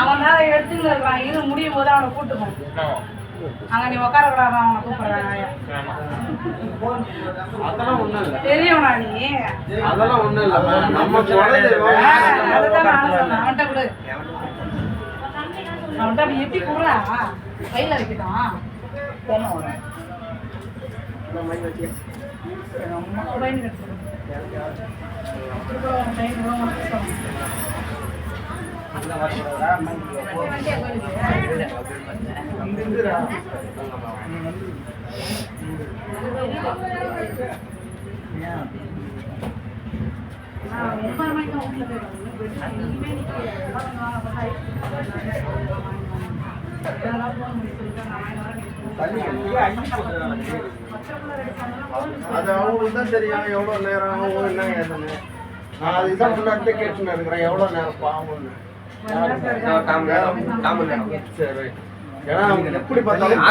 அவன் தான் எடுத்துன்னு இருக்கான். இது முடியும் போது அவனை கூட்டுப்போம். அங்க நீ உட்கார கூடாது, அவனை கூப்பிடுறாங்க. அதெல்லாம் ஒண்ணும் இல்ல. தெரியும்ண்ணா நீ. அதெல்லாம் ஒண்ணும் இல்ல. நம்ம அதுதான் நானும் சொன்னேன். அவன்கிட்ட கொடு. அவன்கிட்ட அப்படி எப்படி கூடா கையில வைக்கிட்டான். அது அவங்களுக்கு தான் தெரியும் எவ்வளவு நேரம் ஆகும் என்ன ஏதுன்னு. நான் அதுதான் முன்னாடி கேட்டுன்னு இருக்கிறேன் எவ்வளவு நேரம் பாவம்னு. சரி, ஏன்னா எப்படி பார்த்தாலும்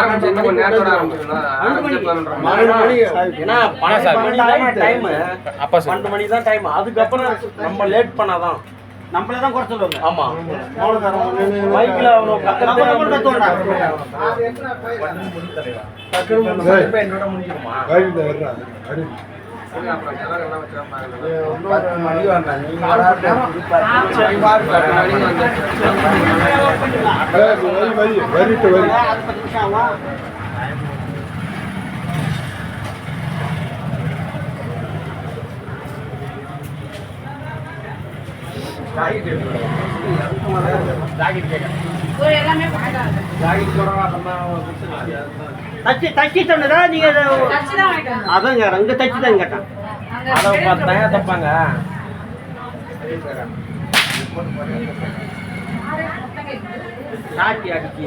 அதுக்கப்புறம் நம்ம லேட் பண்ணாதான் நம்மளே தான் குறை சொல்லுவாங்க. ஆமா, பைக்ல என்னோட முடிஞ்சிருமா தச்சு சொன்னதா நீங்க அதாங்க அங்க தச்சு தான் கேட்டான். அதை பார்த்தா தப்பாங்க. சாட்டி அடிச்சு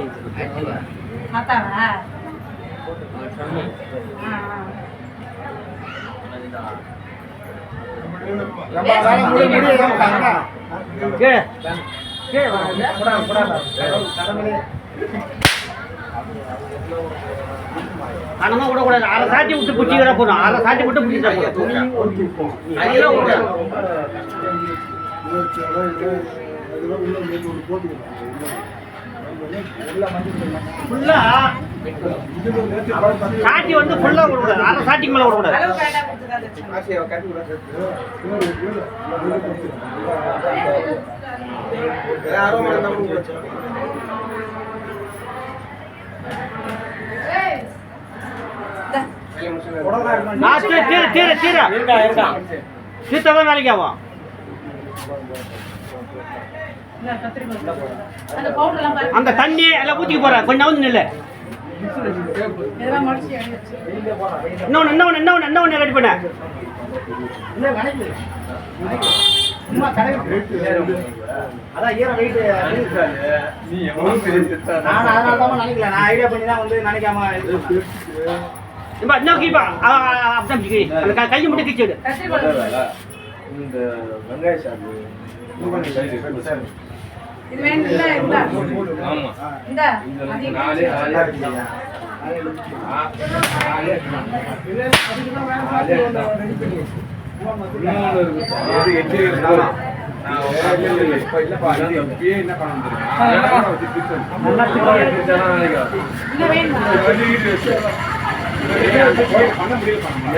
கணமா விடக்கூடாது. அரை சாட்டி விட்டு பிடிச்சிக்கிற போதும். அரை சாட்டி விட்டு பிடிச்சா ஃபுல்லா சாட்டி வந்து ஃபுல்லா விடக்கூடாது. அரை சாட்டிக்கு மேல விடக்கூடாது. சீத்தாதான் வேலைக்கு ஆகும். அந்த தண்ணி எல்லாம் ஊத்திக்க போற கொஞ்சம் வந்து நில்ல. இன்னொன்னு ரெடி பண்ண. அதான் ஈரம் வெயிட் நான் அதனால தான் நினைக்கல. நான் ஐடியா பண்ணி தான் வந்து நினைக்காம கையை மட்டும் கிச்சிடு. இந்த வெங்காய சாப்பிடு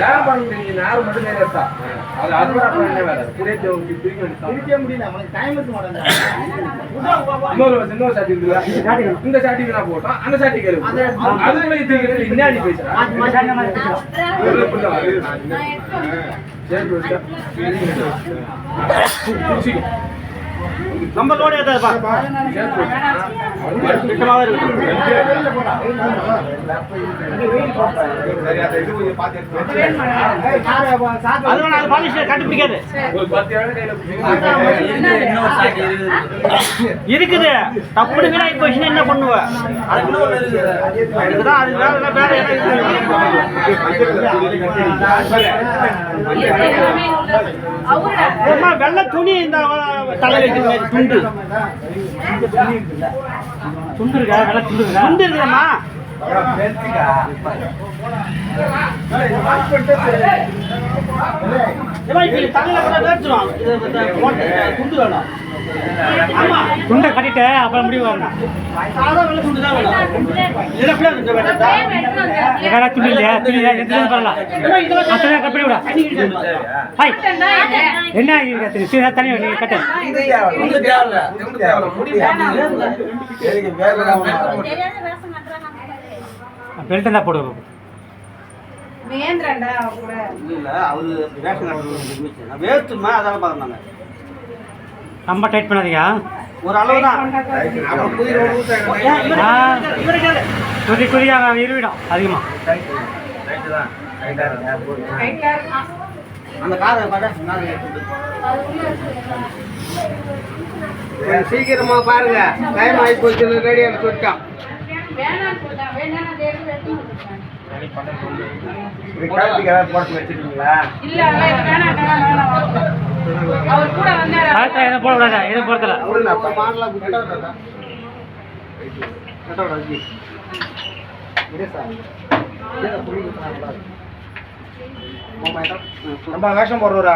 யார் பண்ண முடியும்? யாரும் மட்டும் நேரத்தா அது அதோட வேற பிரிக்க முடியல. நமக்கு டைம் இருக்க மாட்டேங்குது. இன்னொரு சாட்டி இருக்குல்ல, இந்த சாட்டி நான் போட்டோம். அந்த சாட்டி கேளு அதுக்குள்ள இது இன்னாடி பேசுறேன். நம்ம லோடு ஏதாப்பா கிட்டமாவே இருக்கு. அதனால அது பாலிஷ் கண்டுபிடிக்காது. இருக்குது தப்புனு வீணாகி போச்சுன்னா என்ன பண்ணுவ? அதுக்குதான் அது வேற வெள்ளை துணி இந்த தலை வைக்கிற துண்டு துண்டு இருக்கா? வெள்ளை துண்டு இருக்குதாம்மா. துண்டை கட்டிட்டு அப்புறம் முடிவு வரணும். எங்கடா துணி இல்லையா? துணி எந்த பண்ணலாம் அத்தனை கட்டி விட. ஹாய் என்ன இருக்குது தனி நீங்கள் கட்டு பெல்ட் தான் போடுவோம். வேண்டாம்டா கூட ரொம்ப டைட் பண்ணாதீங்க. ஒரு அளவு தான் குதி குதியாக இருவிடும் அதிகமாக. அந்த காரை சீக்கிரமா பாருங்க, டைம் ஆகி போச்சு. ரேடியோல சொல்லிட்டான். எதுவும் போடக்கூடாது, எதுவும் போடுறதில்ல. நம்ம வேஷம் போடுறா.